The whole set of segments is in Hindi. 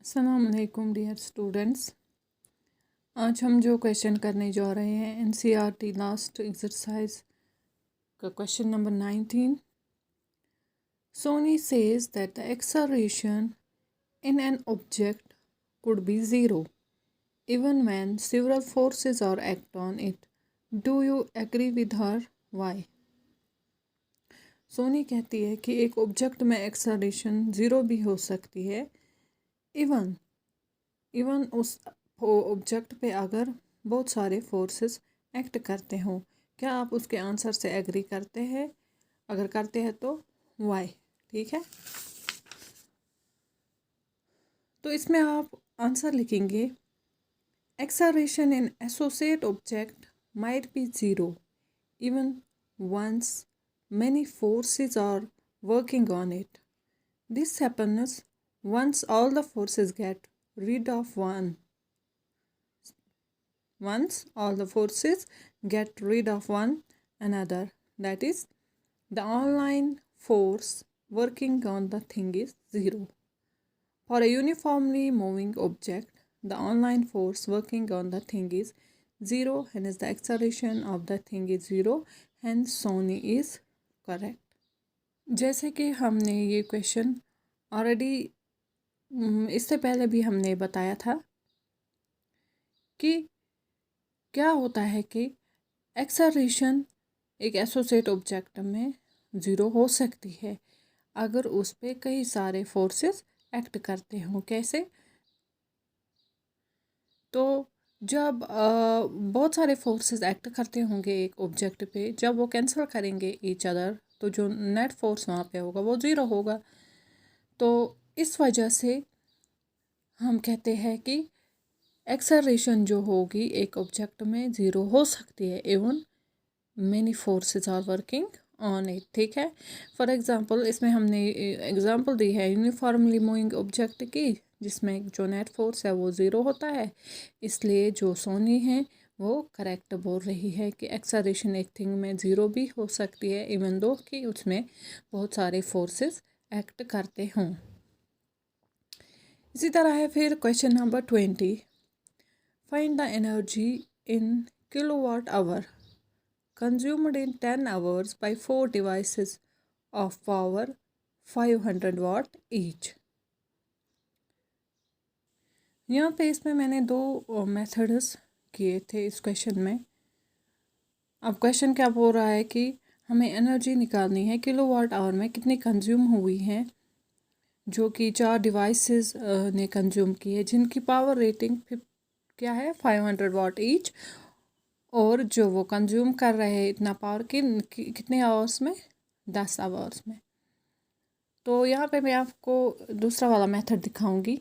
अस्सलाम वालेकुम डियर स्टूडेंट्स। आज हम जो क्वेश्चन करने जा रहे हैं एनसीईआरटी लास्ट एक्सरसाइज का question number 19। Soni says that the acceleration in an object could be zero even when several forces are act on it. Do you agree with her? Why? Soni कहती है कि एक ऑब्जेक्ट में एक्सेलरेशन ज़ीरो भी हो सकती है इवन उस ऑब्जेक्ट पे अगर बहुत सारे फोर्सेस एक्ट करते हों। क्या आप उसके आंसर से एग्री करते हैं? अगर करते हैं तो वाई। ठीक है, तो इसमें आप आंसर लिखेंगे acceleration in associate object might be zero even once many forces are working on it. This happens once all the forces get rid of one. Once all the forces get rid of one another, that is, the online force working on the thing is zero. For a uniformly moving object, the online force working on the thing is zero, hence the acceleration of the thing is zero, hence Sony is correct. जैसे कि हमने ये क्वेश्चन ऑलरेडी इससे पहले भी हमने बताया था कि क्या होता है कि एक्सेलरेशन एक एसोसिएट ऑब्जेक्ट में ज़ीरो हो सकती है अगर उस पर कई सारे फोर्सेस एक्ट करते हों। कैसे? तो जब बहुत सारे फोर्सेस एक्ट करते होंगे एक ऑब्जेक्ट पे, जब वो कैंसिल करेंगे ईच अदर, तो जो नेट फोर्स वहाँ पे होगा वो ज़ीरो होगा। तो इस वजह से हम कहते हैं कि एक्सेलरेशन जो होगी एक ऑब्जेक्ट में ज़ीरो हो सकती है even many forces are working on it. ठीक है, फॉर एग्जांपल इसमें हमने एग्जांपल दी है यूनिफॉर्मली मूविंग ऑब्जेक्ट की, जिसमें जो नेट फोर्स है वो ज़ीरो होता है। इसलिए जो सोनी है वो करेक्ट बोल रही है कि एक्सेलरेशन एक थिंग में ज़ीरो भी हो सकती है इवन दो कि उसमें बहुत सारे फोर्सेस एक्ट करते हों। इसी तरह है फिर question number 20। Find the energy in kilowatt hour consumed in 10 hours by 4 devices of power 500 watt each. यहाँ पे इसमें मैंने दो मेथड्स किए थे इस क्वेश्चन में। अब क्वेश्चन क्या बोल रहा है कि हमें एनर्जी निकालनी है किलोवाट आवर में कितनी कंज्यूम हुई है, जो कि 4 डिवाइसेस ने कंज्यूम की है, जिनकी पावर रेटिंग क्या है 500 वाट ईच, और जो वो कंज्यूम कर रहे हैं इतना पावर कितने आवर्स में, 10 आवर्स में। तो यहाँ पे मैं आपको दूसरा वाला मेथड दिखाऊंगी,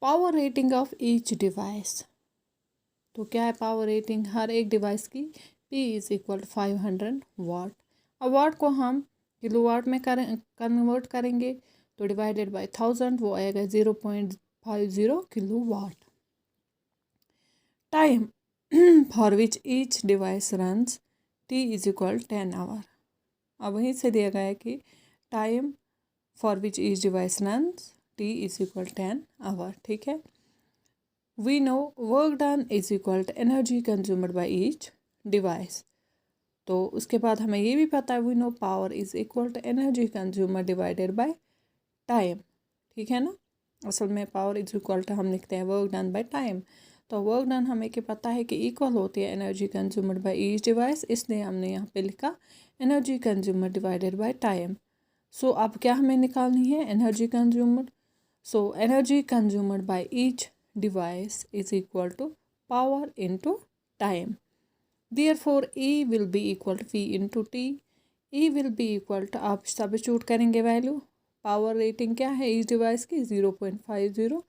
power rating of each device. तो क्या है पावर रेटिंग हर एक डिवाइस की? P इज़ इक्वल 500 वाट। अब वाट को हम किलोवाट में कन्वर्ट करेंगे तो डिवाइडेड बाय 1000 वो आएगा 0.50 kilowatt. Time for which each device runs T is equal 10 hour। अब वहीं से दिया गया है कि time for which each device runs T is equal 10 hour। ठीक है, we know work done is equal to energy consumed by each device। तो उसके बाद हमें ये भी पता है we know power is equal to energy consumed divided by time। ठीक है ना, असल में पावर इज इक्वल टू हम लिखते हैं वर्क डन बाय टाइम। तो वर्क डन हमें क्या पता है कि इक्वल होती है energy consumed by each device, इसलिए हमने यहाँ पे लिखा energy consumed divided by time. So अब क्या हमें निकालनी है? Energy consumed. So energy consumed by each device is equal to power into time. Therefore E will be equal to V into T. E will be equal to, आप सब्स्टिट्यूट करेंगे वैल्यू, पावर रेटिंग क्या है इस डिवाइस की 0.50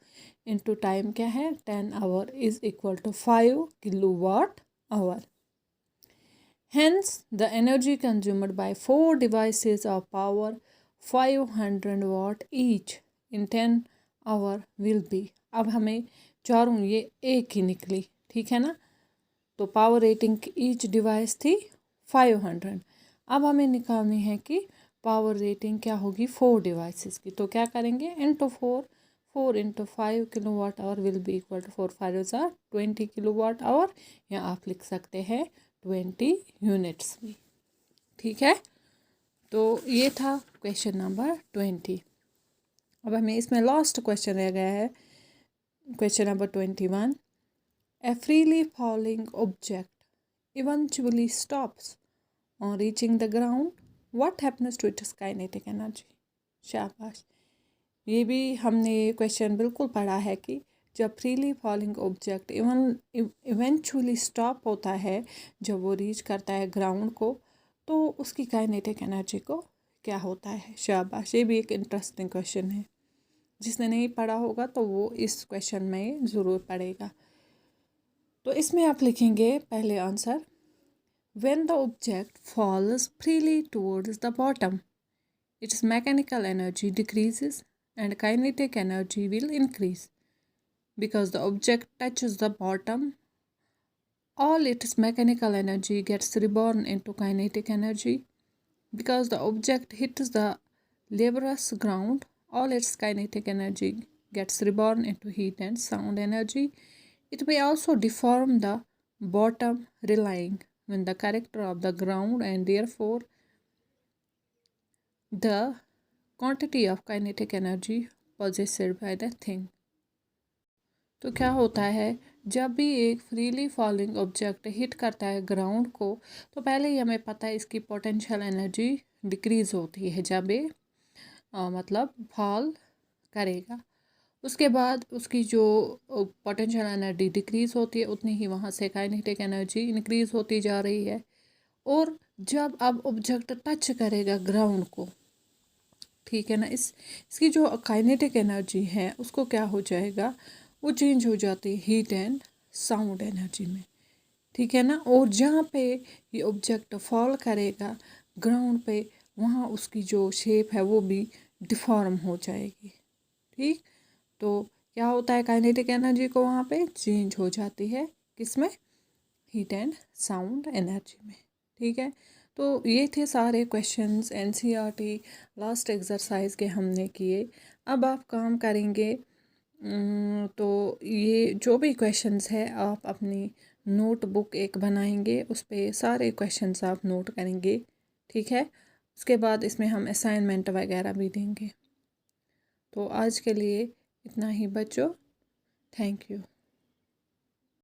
इंटू टाइम क्या है 10 hour is equal to 5 kilowatt hour. Hence the energy consumed by 4 devices of power 500 watt each in 10 hour will be। अब हमें चारों ये एक ही निकली, ठीक है ना। तो पावर रेटिंग ईच डिवाइस थी 500। अब हमें निकालनी है कि पावर रेटिंग क्या होगी 4 डिवाइसेस की। तो क्या करेंगे into 4 4 into 5 kilowatt hour will be equal to 4 5 ज़ा 20 किलोवाट आवर, या आप लिख सकते हैं 20 यूनिट्स भी। ठीक है, तो ये था क्वेश्चन नंबर 20। अब हमें इसमें लास्ट क्वेश्चन रह गया है, question number 21। A freely falling object eventually stops on reaching the ground, what happens to its kinetic energy? शाबाश, ये भी हमने ये क्वेश्चन बिल्कुल पढ़ा है कि जब freely falling object eventually stop होता है, जब वो रीच करता है ग्राउंड को, तो उसकी काइनेटिक एनर्जी को क्या होता है। शाबाश, ये भी एक इंटरेस्टिंग क्वेश्चन है। जिसने नहीं पढ़ा होगा तो वो इस क्वेश्चन में ज़रूर पढ़ेगा। तो इसमें आप लिखेंगे पहले answer, when the object falls freely towards the bottom, its mechanical energy decreases and kinetic energy will increase. Because the object touches the bottom, all its mechanical energy gets reborn into kinetic energy. Because the object hits the laborious ground, all its kinetic energy gets reborn into heat and sound energy. It may also deform the bottom, relying on the character of the ground and therefore the quantity of kinetic energy possessed by the thing. तो क्या होता है, जब भी एक फ्रीली फॉलिंग ऑब्जेक्ट हिट करता है ग्राउंड को, तो पहले ही हमें पता है इसकी पोटेंशियल एनर्जी डिक्रीज़ होती है जब ये मतलब फॉल करेगा। उसके बाद उसकी जो पोटेंशियल एनर्जी डिक्रीज़ होती है, उतनी ही वहाँ से काइनेटिक एनर्जी इंक्रीज़ होती जा रही है। और जब अब ऑब्जेक्ट टच करेगा ग्राउंड को, ठीक है ना, इसकी जो काइनेटिक एनर्जी है उसको क्या हो जाएगा, वो चेंज हो जाती है हीट एंड साउंड एनर्जी में। ठीक है ना, और जहाँ पे ये ऑब्जेक्ट फॉल करेगा ग्राउंड पे, वहाँ उसकी जो शेप है वो भी डिफॉर्म हो जाएगी। ठीक, तो क्या होता है, काइनेटिक एनर्जी को वहाँ पे चेंज हो जाती है, किसमें, हीट एंड साउंड एनर्जी में। ठीक है, तो ये थे सारे क्वेश्चंस एनसीईआरटी लास्ट एक्सरसाइज के हमने किए। अब आप काम करेंगे, तो ये जो भी क्वेश्चंस है आप अपनी नोटबुक एक बनाएंगे, उस पर सारे क्वेश्चंस आप नोट करेंगे। ठीक है, उसके बाद इसमें हम असाइनमेंट वगैरह भी देंगे। तो आज के लिए इतना ही बच्चों, थैंक यू।